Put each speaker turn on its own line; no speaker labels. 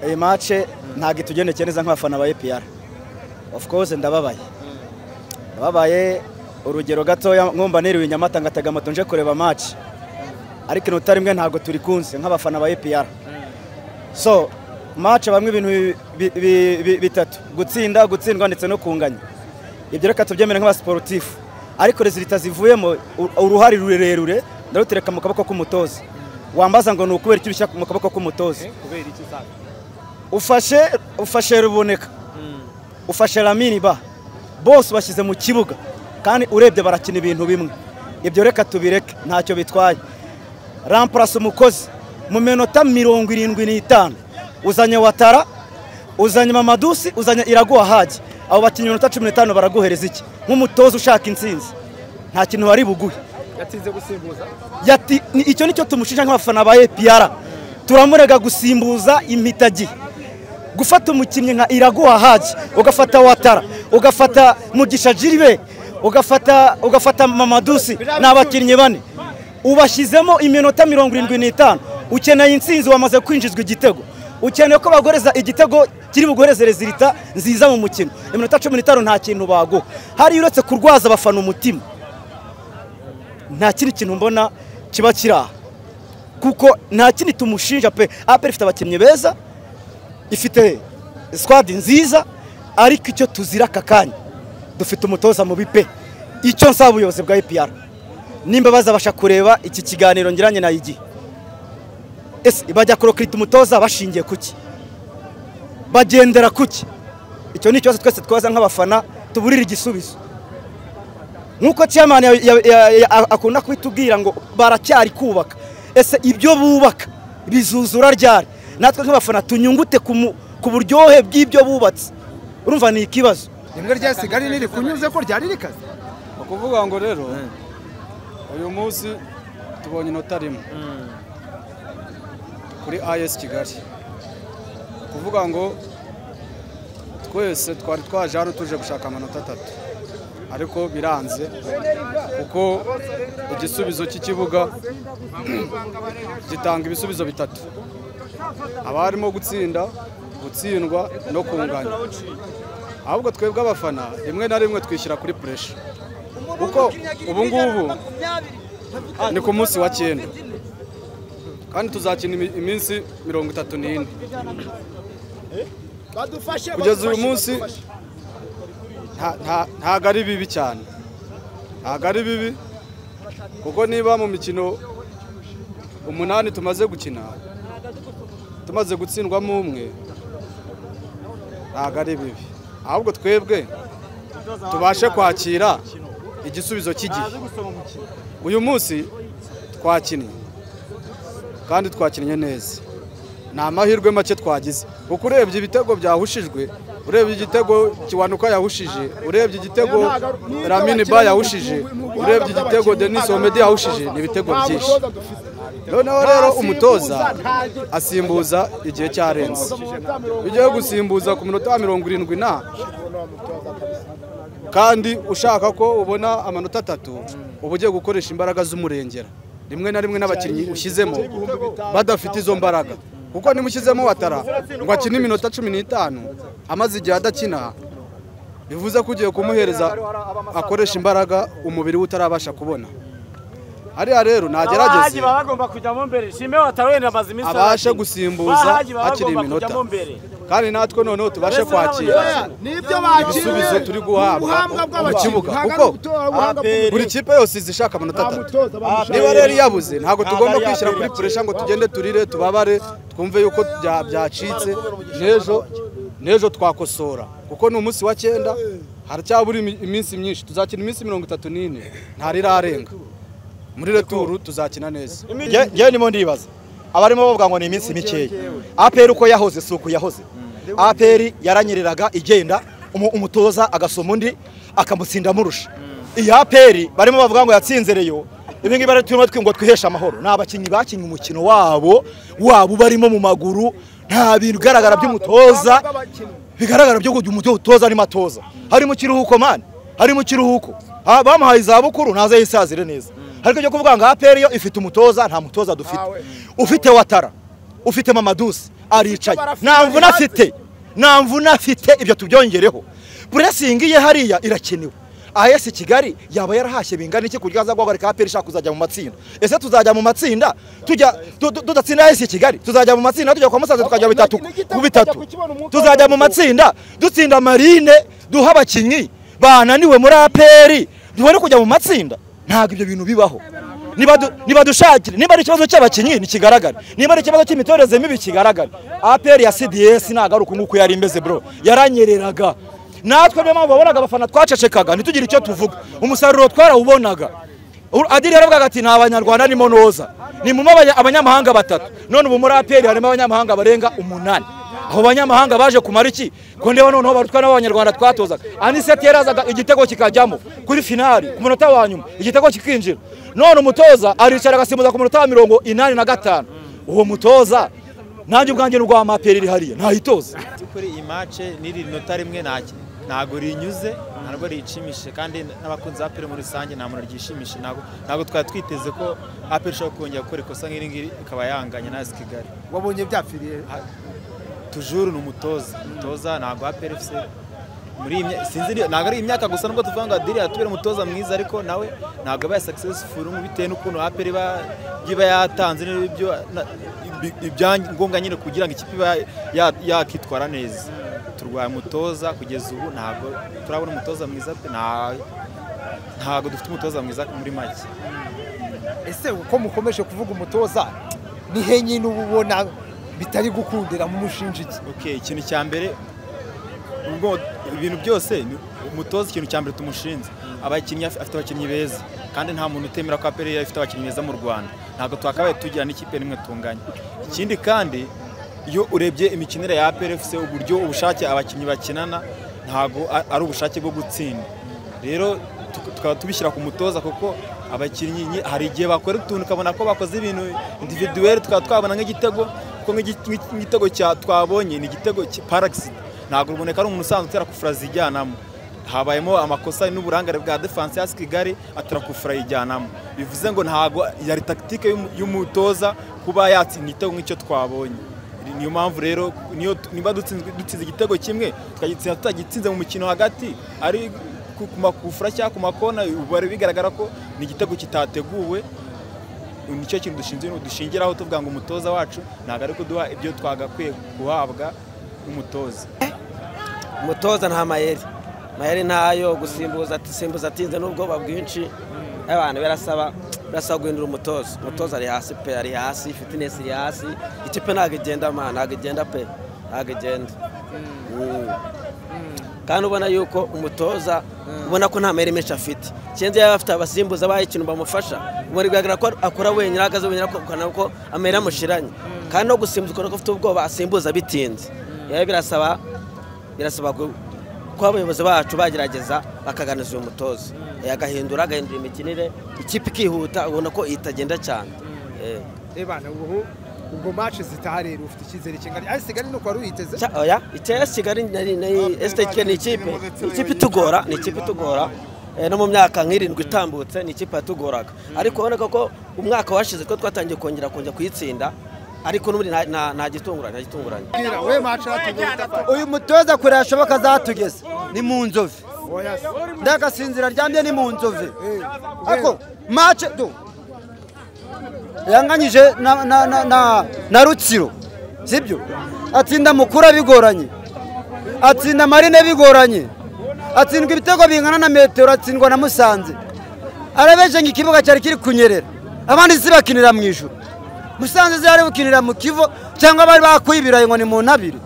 iyi match ntago itugendekeye neza nk'abafana ba APR. Of course ndababaye urugero gatoya nkomba neriwe Nyamata ngatega moto nje kureba match, ariko inota rimwe ntago turi kunse nk'abafana ba APR. So match bamwe ibintu bitatu, gutsinda gutsindwa ndetse no kunganya. Ibyo reka tubyemere nk'abasportif, ariko resultat zivuyemo uruhari rurerure ndarutereka mu kaboko k'umutoza. Wambaza ngo nukubera icyo bishyaka mu kaboko k'umutoza.
Kubera iki sasa?
Ufashe Ruboneka, ufashe Lamini Ba, bose bashyize mu kibuga kandi urebye barakina ibintu bimwe. Ibyo reka tubireke ntacyo bitwaye. Remplace umukozi mu minota 75 uzanye Watara, uzanye Mamadusi, uzanye Iraguha Haji. Abo bakinnyi minota 15 baraguhereza iki? Nk'umutoza ushaka intsinzi nta kintu wari buguhe.
Yatsinze gusimbuza.
Icyo nicyo tumushinja nk'abafana ba APR. Turamurega gusimbuza impitagihe. Gufata umukinnyi nka Iraguha Haji, ugafata Watara, ugafata Mugisha Jiribe, ugafata Mamadusi n'abakinnyi bane. Ubashyizemo iminota 75 ukeneye intsinzi wamaze kwinjizwa igitego. Ukeneye ko bagoreza igitego kiri bugoreze resultat nziza mu mukino. Iminota 15 nta kintu bago. Hari uretse kurwaza abafana umutima. Nta kindi kintu mbona kiba kiraha. Kuko nta kindi tumushinja pe. APR ifite abakinnyi beza, ifite squad nziza, ariko icyo tuzira kakanya dufite umutoza mu bipe. Icyo nsaba ubuyobozi bwa APR nimba bazabasha kureba iki kiganiro ngiranye na Igi, ese bajya kurokita umutoza bashingiye kuki, bagendera kuki? Icyo ni cyose twese twaza nk'abafana tuburira igisubizo. Nkuko chairman akunda kwitubwira ngo baracyari kubaka, ese ibyo bubaka bizuzura ryari? Natwe nk'abafana tunyungute ku buryohe bw'ibyo bubatse. Urumva ni ikibazo.
Imbwa ryasigari niri kunyuze ko ryari rikaze.
Ukuvuga ngo rero uyu munsi tubonye inota rimwe kuri AS Kigali. Kuvuga ngo twese twari twaje hano tuje gushaka amanota 3, ariko biranze kuko igisubizo cy'ikibuga gitanga ibisubizo bitatu. Abarimo gutsinda, gutsindwa no kunganya. Ahubwo twebwe abafana rimwe na rimwe twishyira kuri pressure. Kuko ubu ngubu ni ku munsi wa 9 kandi tuzakina iminsi 34. Kugeza uyu munsi ntago ari bibi cyane, ntago ari bibi kuko niba mu mikino 8 tumaze gukina tumaze gutsindwamo umwe, ntago ari bibi. Ahubwo twebwe tubashe kwakira igisubizo cy'igihe. Uyu munsi twakinnye kandi twakinnye neza, nta mahirwe make twagize kuko urebye ibitego byahushijwe, urebye igitego Kiwanuka yahushije, urebye igitego Lamini Ba yahushije, urebye igitego Denis Omedi yahushije, ni ibitego byinshi. Noneho rero umutoza asimbuza igihe cyarenze. Ugiye gusimbuza ku minota 70 kandi ushaka ko ubona amanota 3, uba ugiye gukoresha imbaraga z'umurengera. Rimwe na rimwe n'abakinnyi ushyizemo badafite izo mbaraga, kuko nimushyizemo Watara ngo akine iminota 15 amaze igihe adakina, bivuze ko ugiye kumuhereza akoresha imbaraga umubiri utarabasha kubona. Hariya rero nagerageze abashe gusimbuza akiri iminota, kandi natwe noneho tubashe kwakira ibisubizo turi guhabwa mu kibuga, kuko buri kipe yose izishaka amanota 3. Niba rero yabuze ntabwo tugomba kwishyira kuri pressure ngo tugende turire tubabare twumve yuko byacitse. Nejo twakosora kuko ni umunsi wa 9, haracyabura iminsi myinshi. Tuzakina iminsi 34, ntarirarenga. Muri returu tuzakina neza.
Ngewe nimo ndibaza abarimo bavuga ngo ni iminsi mikeya. APR uko yahoze suku yahoze. APR yaranyereraga igenda, umutoza agasoma undi akamutsinda murusha. Iyi APR barimo bavuga ngo yatsinze Reyo, ibi ngibi barimo twingo twihesha amahoro. N'abakinnyi bakinnye umukino wabo barimo mu maguru, nta bintu bigaragara by'umutoza, bigaragara byo kujya umutoza ari matoza. Hari mu kiruhuko man, hari mu kiruhuko. Bamuhaye izabukuru naze yisazire neza. Ariko cyo kuvuga ngo APR yo ifite umutoza, nta mutoza dufite. Ufite Watara, ufite Mamadusi,
aricaye nta mvune afite ibyo tubyongereho pressing ye hariya irakenewe AS Kigali yaba yarahashye bingana iki kurya za guhagarika APR ishaka kuzajya mu matsinda ese tuzajya mu matsinda tujya tudatsinda AS Kigali tuzajya mu matsinda tujya kwa Musanze tukajya bitatu ku bitatu tuzajya mu matsinda dutsinda Marine duha abakinyi bananiwe muri APR duhore kujya mu matsinda ntago ibyo bintu bibaho niba dushakire niba ari ikibazo cy'abakinyi ni kigaragara niba ari ikibazo cy'imitoreze mibi kigaragara APR ya CDS nagaruka nguko yari imbeze bro yaranyereraga natwe niyo mpamvu babonaga abafana twacecekaga ntitugire icyo tuvuga umusaruro twarawubonaga Adiri yaravugaga ati nta banyarwanda nimo noza ni mu abanyamahanga batatu none ubu muri APR harimo abanyamahanga barenga 8 aho banyamahanga baje kumara iki ko ndeba noneho barutwa n'abanyarwanda twatozaga Aniseti yarazaga igitego kikajyamo kuri finali ku munota wa nyuma igitego kikinjira none umutoza aricara agasimbuza ku munota wa 85 uwo mutoza nanjye ubwanjye n'urwa APR iri hariya ntahitoza
kuri iyi match niri nota rimwe ntago rinyuze ntabwo ricimishije kandi n'abakunzi ba APR muri rusange nta muntu ryishimishe ntago twari twiteze ko APR ishobora kongera gukora ikosa nk'iri ngiri ikaba yanganya na AS Kigali
wabonye byapfiriye
toujours umutoza ntago APR FC muri sinzi ntago ari imyaka gusa nubwo tuvuga ngo Adiri atubere umutoza mwiza ariko nawe ntago abaye successful mu bitewe n'ukuntu APR iba yatanze n'ibyo ibyangombwa nyine kugira ngo ikipe yakitwara neza turwaye umutoza kugeza ubu ntago turabona umutoza mwiza ntago dufite umutoza mwiza muri make
ese uko mukomeje kuvuga umutoza ni he nyine ubona bitari gukundira mu mushinja iki
okay ikintu cya mbere ubwo ibintu byose umutoza ikintu cya mbere tumushinze abakinnyi afite abakinnyi beza kandi nta muntu utemera ko APR ifite abakinnyi beza mu Rwanda ntago twakabaye tugira n'ikipe nimwe tunganya ikindi kandi iyo urebye imikinire ya APR FC uburyo ubushake abakinnyi bakinana ntago ari ubushake bwo gutsinda rero tukaba tubishyira ku mutoza kuko abakinnyi hari igihe bakora utuntu ukabona ko bakoze ibintu individuel twabona nk'igitego kuko nk'igitego twabonye ni igitego paraxi ntago ruboneka ari umuntu usanzwe utera kufura zijyanamo habayemo amakosa n'uburangare bwa defense ya Kigali atera kufura yijyanamo bivuze ngo ntago yari tactique y'umutoza kuba yatsinda igitego nk'icyo twabonye niyo mpamvu rero niba dutsinze igitego kimwe tukagitsinda tutagitsinze mu mukino hagati ari ku makufura cyangwa ku makona bari bigaragara ko ni igitego kitateguwe nicyo kintu dushingiraho tuvuga ngo umutoza wacu ntago ari kuduha ibyo twagakwiye guhabwa umutoza nta mayeri ntayo gusimbuza atinze n'ubwoba bwinshi abantu barasaba guhindura umutoza ari hasi pe ari hasi fitness iri hasi ikipe ntago igenda ntago igenda pe ntago igenda kandi ubona yuko umutoza ubona ko nta mayeri menshi afite cyenze yaba afite abasimbuza baye ikintu bamufasha ubona bigaragara ko akora wenyine ahagaze wenyine ko amayeri amushiranye kandi no gusimbuza ukora ko afite ubwoba asimbuza bitinze birasaba ko abayobozi bacu bagerageza bakaganiza uyu mutoza agahindura imikinire ikipe ikihuta ubona ko itagenda cyane
ebana ubwo match zitahari ufite icyizere kingana AS Kigali no kwari uyiteze
oya AS Kigali ni ikipe itugora no mu myaka nk'irindwi itambutse ni ikipe yatugoraga ariko uboneka ko umwaka washize ko twatangiye kongera kuyitsinda ariko n'ubundi nta gitunguranye
we match
uyu mutoza kure yashoboka zatugeze ni mu nzove ndagasinzira ryambye ni mu nzove ariko match yanganyije na Rutsiro sibyo atsinda Mukura bigoranye atsinda Marine bigoranye atsindwa ibitego bingana na metero atsindwa na Musanze arabeje nk'ikibuga cyari kiri kunyerera abandi si bakinira mu ijuru Musanze zari bukinira mu Kivu cyangwa bari bakwibiraye ngo ni mu ntabire